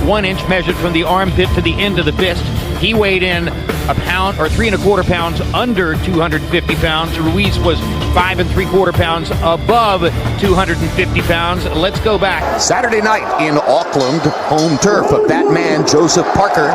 1 inch measured from the armpit to the end of the fist. He weighed in a pound or 3 1/4 pounds under 250 pounds. Ruiz was 5 3/4 pounds above 250 pounds. Let's go back. Saturday night in Auckland, home turf of that man, Joseph Parker,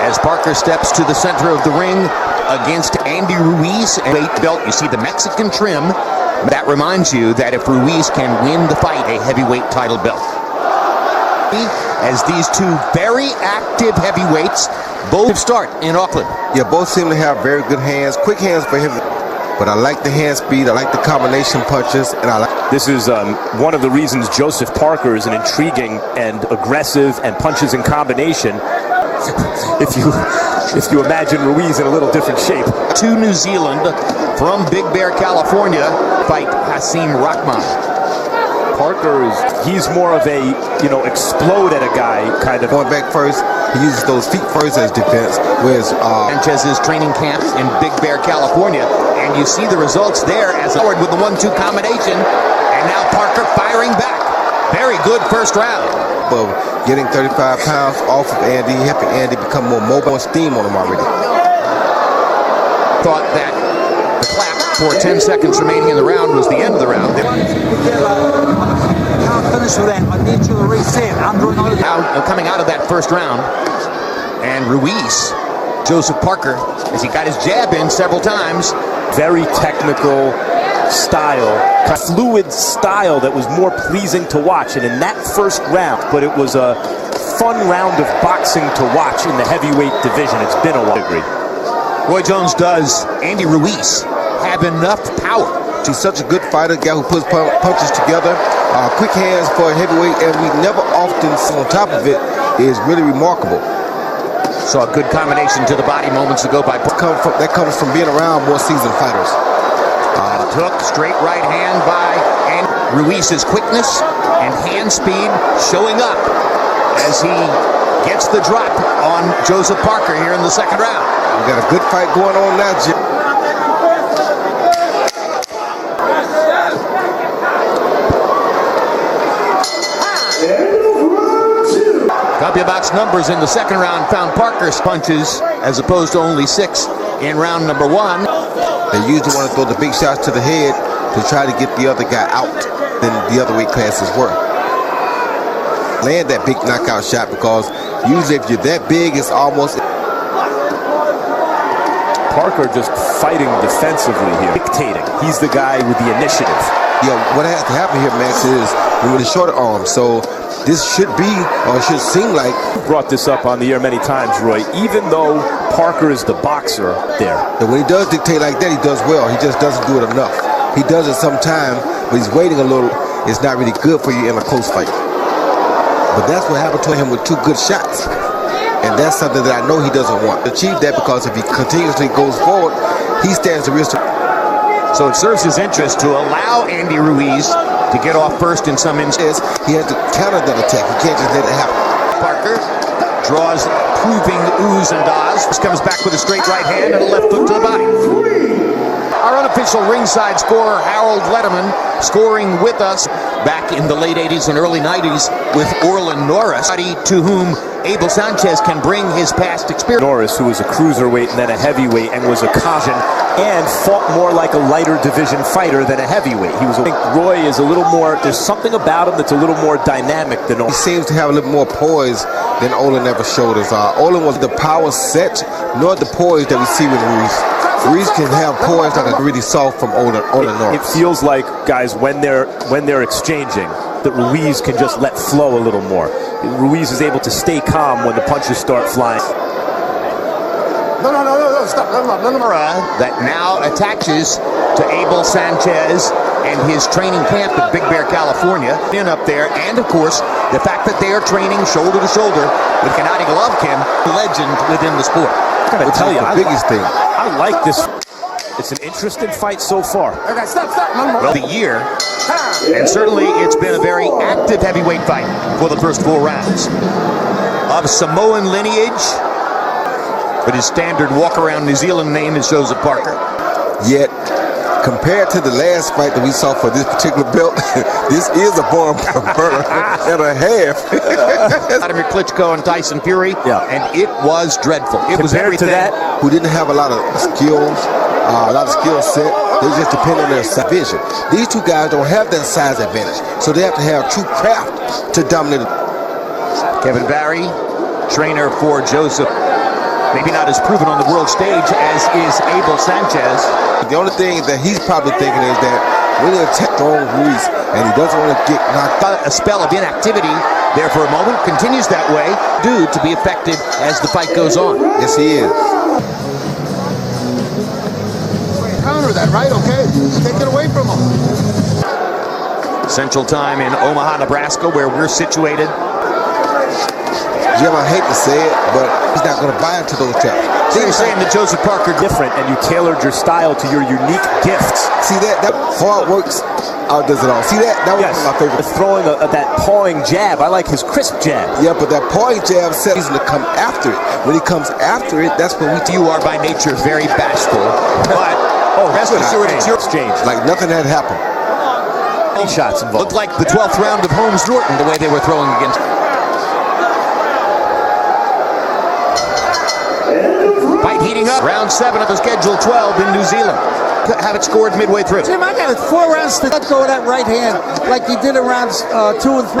as Parker steps to the center of the ring against Andy Ruiz. Weight belt, you see the Mexican trim. That reminds you that if Ruiz can win the fight, a heavyweight title belt. As these two very active heavyweights both start in Auckland. Yeah, both seem to have very good hands, quick hands for him. But I like the hand speed, I like the combination punches, and I like... This is one of the reasons Joseph Parker is an intriguing and aggressive and punches in combination. If you imagine Ruiz in a little different shape. To New Zealand from Big Bear, California, fight Hasim Rahman. Parker he's more of a, explode at a guy kind of. Going back first, he uses those feet first as defense, whereas Sanchez's training camp in Big Bear, California, and you see the results there as Howard with the 1-2 combination, and now Parker firing back. Very good first round. Of getting 35 pounds off of Andy, helping Andy become more mobile, steam on him already. Thought that the clap for 10 seconds remaining in the round was the end of the round. Now coming out of that first round, and Ruiz, Joseph Parker, as he got his jab in several times. Very technical style, fluid style that was more pleasing to watch. And in that first round, but it was a fun round of boxing to watch in the heavyweight division. It's been a while. Roy Jones does Andy Ruiz have enough power? He's such a good fighter, guy who puts punches together. Quick hands for a heavyweight, and we never often see on top of it is really remarkable. Saw a good combination to the body moments ago by that comes from being around more seasoned fighters. Took straight right hand by Ruiz's quickness and hand speed showing up as he gets the drop on Joseph Parker here in the second round. We got a good fight going on now, Jim. Copy box numbers in the second round found Parker's punches as opposed to only 6 in round number 1. They usually want to throw the big shots to the head to try to get the other guy out than the other weight classes were. Land that big knockout shot, because usually if you're that big, it's almost... Parker just fighting defensively here, dictating. He's the guy with the initiative. Yeah, what has to happen here, Max, is we with a shorter arm, so this should be, or it should seem like... Brought this up on the air many times, Roy. Even though Parker is the boxer there. And when he does dictate like that, he does well. He just doesn't do it enough. He does it sometime, but he's waiting a little. It's not really good for you in a close fight. But that's what happened to him with 2 good shots. And that's something that I know he doesn't want to achieve that, because if he continuously goes forward, he stands the risk. So it serves his interest to allow Andy Ruiz to get off first in some instances. He has to counter that attack. He can't just let it happen. Parker draws proving oohs and ahs. Comes back with a straight right hand and a left hook to the body. Our unofficial ringside scorer, Harold Letterman, scoring with us back in the late 80s and early 90s with Orlin Norris, to whom Abel Sanchez can bring his past experience. Norris, who was a cruiserweight and then a heavyweight and was a caution and fought more like a lighter division fighter than a heavyweight. I think Roy is a little more, there's something about him that's a little more dynamic than Olin. He seems to have a little more poise than Olin ever showed us. Olin was the power set, nor the poise that we see with Ruiz. Ruiz can have poise that I really saw from Olin Norris. It feels like, guys, when they're exchanging, that Ruiz can just let flow a little more. Ruiz is able to stay calm when the punches start flying. No, stop. That now attaches to Abel Sanchez and his training camp at Big Bear, California. In up there, and of course, the fact that they are training shoulder to shoulder with Gennady Golovkin, legend within the sport. I gotta tell you, the biggest thing. I like this. It's an interesting fight so far. Okay, stop. Well, the year, and certainly it's been a very active heavyweight fight for the first 4 rounds. Of Samoan lineage, but his standard walk-around New Zealand name is Joseph Parker. Yet, Compared to the last fight that we saw for this particular belt, this is a barn burner and a half. Vladimir Klitschko and Tyson Fury, and it was dreadful. It was Compared everything. to that, Who didn't have a lot of skills, a lot of skill set. They just depend on their vision. These two guys don't have that size advantage, so they have to have true craft to dominate. Kevin Barry, trainer for Joseph. Maybe not as proven on the world stage as is Abel Sanchez. The only thing that he's probably thinking is that when he attacks strong Ruiz and he doesn't want to get knocked out. A spell of inactivity there for a moment, continues that way, due to be effective as the fight goes on. Yes, he is. Counter that, right? Okay, take it away from him. Central Time in Omaha, Nebraska, where we're situated. Jim, I hate to say it, but he's not going to buy into those traps. So you're saying that Joseph Parker different, and you tailored your style to your unique gifts. See that hard works outdoes it all. See that? That was one of my favorite. Throwing that pawing jab. I like his crisp jab. Yeah, but that pawing jab set reason to come after it. When he comes after it, that's when you are by nature very bashful, but rest assured it's your exchange. Like nothing had happened. Shots involved. Looked like the 12th round of Holmes Norton, the way they were throwing against. Fight heating up. Round 7 of the schedule 12 in New Zealand. Have it scored midway through. Jim, I got 4 rounds to let go of that right hand like he did in rounds 2 and 3.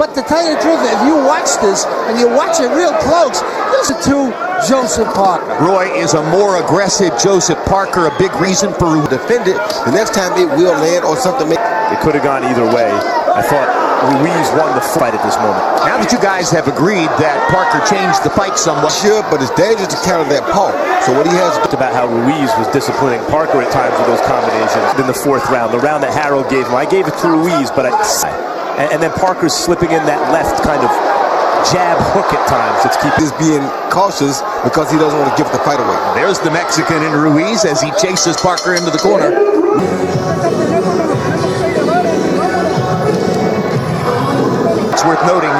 But to tell you the truth, if you watch this and you watch it real close, those are 2 Joseph Parker. Roy is a more aggressive Joseph Parker, a big reason for defend it. The next time it will land or something. It could have gone either way. I thought Ruiz won the fight at this moment. Now that you guys have agreed that Parker changed the fight somewhat. Sure, but it's dangerous to counter that paw. So what he has to about how Ruiz was disciplining Parker at times with those combinations in the 4th round. The round that Harold gave him, I gave it to Ruiz, but and then Parker's slipping in that left kind of jab hook at times. It's keeping being cautious because he doesn't want to give the fight away. There's the Mexican in Ruiz as he chases Parker into the corner. It's worth noting,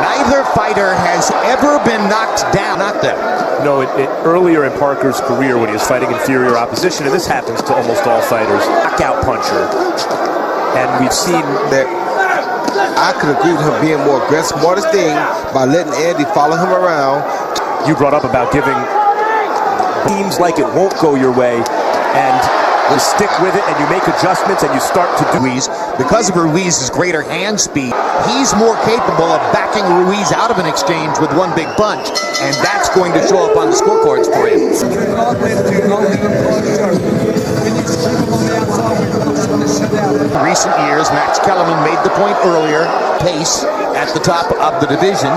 neither fighter has ever been knocked down. Not them. No, earlier in Parker's career when he was fighting inferior opposition, and this happens to almost all fighters, knockout puncher. And we've seen that. I could agree with him being more aggressive. Smartest thing by letting Andy follow him around. You brought up about giving teams like it won't go your way, and you stick with it and you make adjustments and you start to do. Ruiz, because of Ruiz's greater hand speed, he's more capable of backing Ruiz out of an exchange with one big punch, and that's going to show up on the scorecards for him. In recent years, Max Kellerman made the point earlier, pace at the top of the division.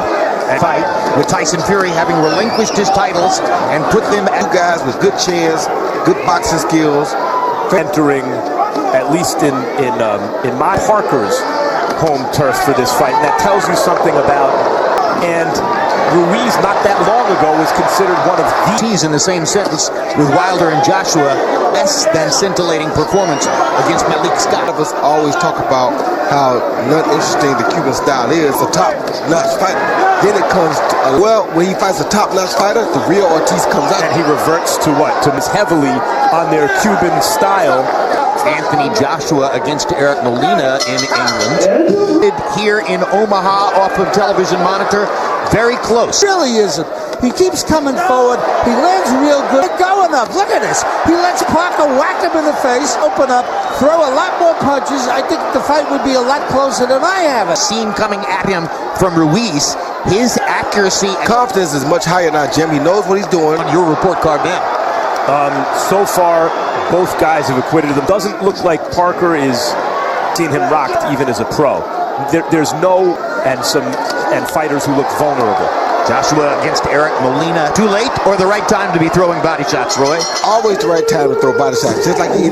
Fight with Tyson Fury having relinquished his titles and put them at guys with good chins, good boxing skills. Entering, at least in my Parker's home turf for this fight, and that tells you something about. And Ruiz, not that long ago, was considered one of the in the same sentence with Wilder and Joshua. Less than scintillating performance against Malik Scott. Of us always talk about how not interesting the Cuban style is. A top-notch fighter. Then it comes to, when he fights a top-notch fighter, the real Ortiz comes out. And he reverts to what? To heavily on their Cuban style. Anthony Joshua against Eric Molina in England. Here in Omaha off of television monitor. Very close. Really isn't. He keeps coming forward. He lands real good. Going up. Look at this. He lets Parker whack him in the face, open up, throw a lot more punches. I think the fight would be a lot closer than I have it. Seen coming at him from Ruiz. His accuracy and confidence is much higher now, Jim. He knows what he's doing. On your report card now. So far, both guys have acquitted him. Doesn't look like Parker is seeing him rocked even as a pro. There's no and fighters who look vulnerable. Joshua against Eric Molina. Too late or the right time to be throwing body shots, Roy? Always the right time to throw body shots, just like he.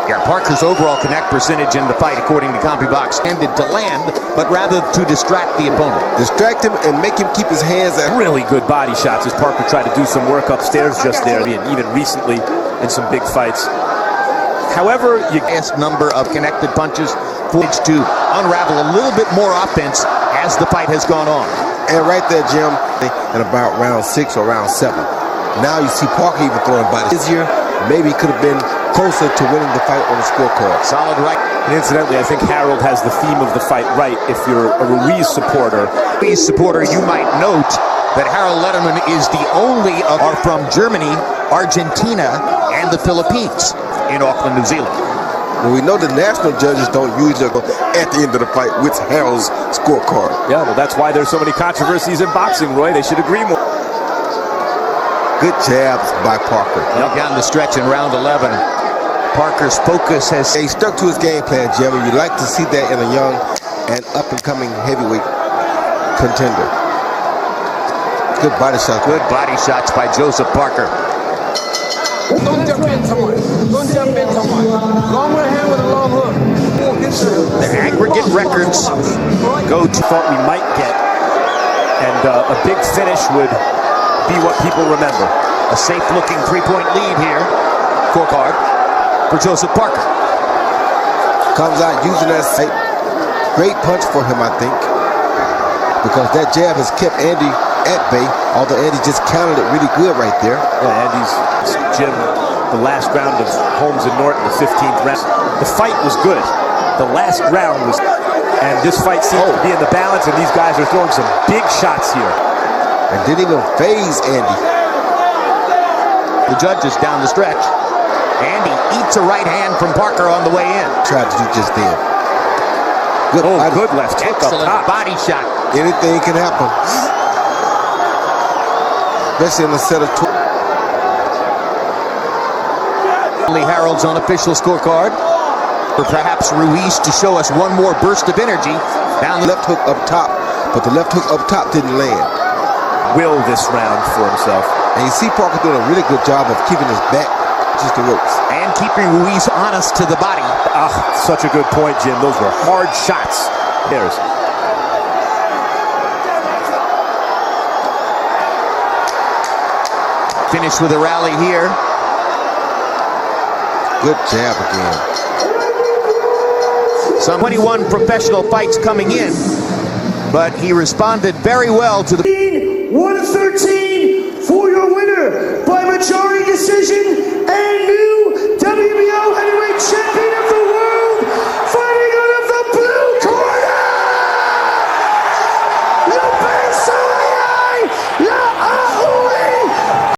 Yeah, Parker's overall connect percentage in the fight, according to CompuBox, tended to land, but rather to distract the opponent. Distract him and make him keep his hands at. Really good body shots as Parker tried to do some work upstairs just there, and even recently in some big fights. However, you highest number of connected punches to unravel a little bit more offense as the fight has gone on. And right there, Jim, in about round 6 or round 7. Now you see Parker even throwing body. Easier maybe he could have been closer to winning the fight on the scorecard. Solid right. And incidentally, I think Harold has the theme of the fight right. If you're a Ruiz supporter, You might note that Harold Letterman is the only are from Germany, Argentina, and the Philippines in Auckland, New Zealand. Well, we know the national judges don't usually go at the end of the fight with Harold's scorecard. yeah, well, that's why there's so many controversies in boxing, Roy. They should agree more. Good jabs by Parker. Down the stretch in round 11. Parker's focus has He stuck to his game plan, Jim, and you like to see that in a young and up-and-coming heavyweight contender. Good body shot. good body shots by Joseph Parker. Don't jump in someone. Don't jump in someone. Long right hand with a long hook. The aggregate records go to Thought we might get, and a big finish would be what people remember. a safe-looking three-point lead here. Scorecard for Joseph Parker. Comes out using that sight. Great punch for him, I think, because that jab has kept Andy at bay, although Andy just countered it really good right there. Yeah, Andy's Jim, the last round of Holmes and Norton, the 15th round. The fight was good. The last round was, and this fight seems to be in the balance, and these guys are throwing some big shots here. And didn't even phase Andy. The judges down the stretch. Andy eats a right hand from Parker on the way in. Tried to do just then. Good Oh, body. good left hook up Excellent top. body shot. Anything can happen. Especially in a set of two. Only Harold's unofficial scorecard. Or perhaps Ruiz to show us one more burst of energy. Down the Left hook up top, but the left hook up top didn't land. Will this round for himself. And you see Parker doing a really good job of keeping his back just the ropes. and keeping Ruiz honest to the body. Ah, such a good point, Jim. Those were hard shots. There's Finish with a rally here. Good jab again. Some 21 professional fights coming in, but he responded very well to the 113.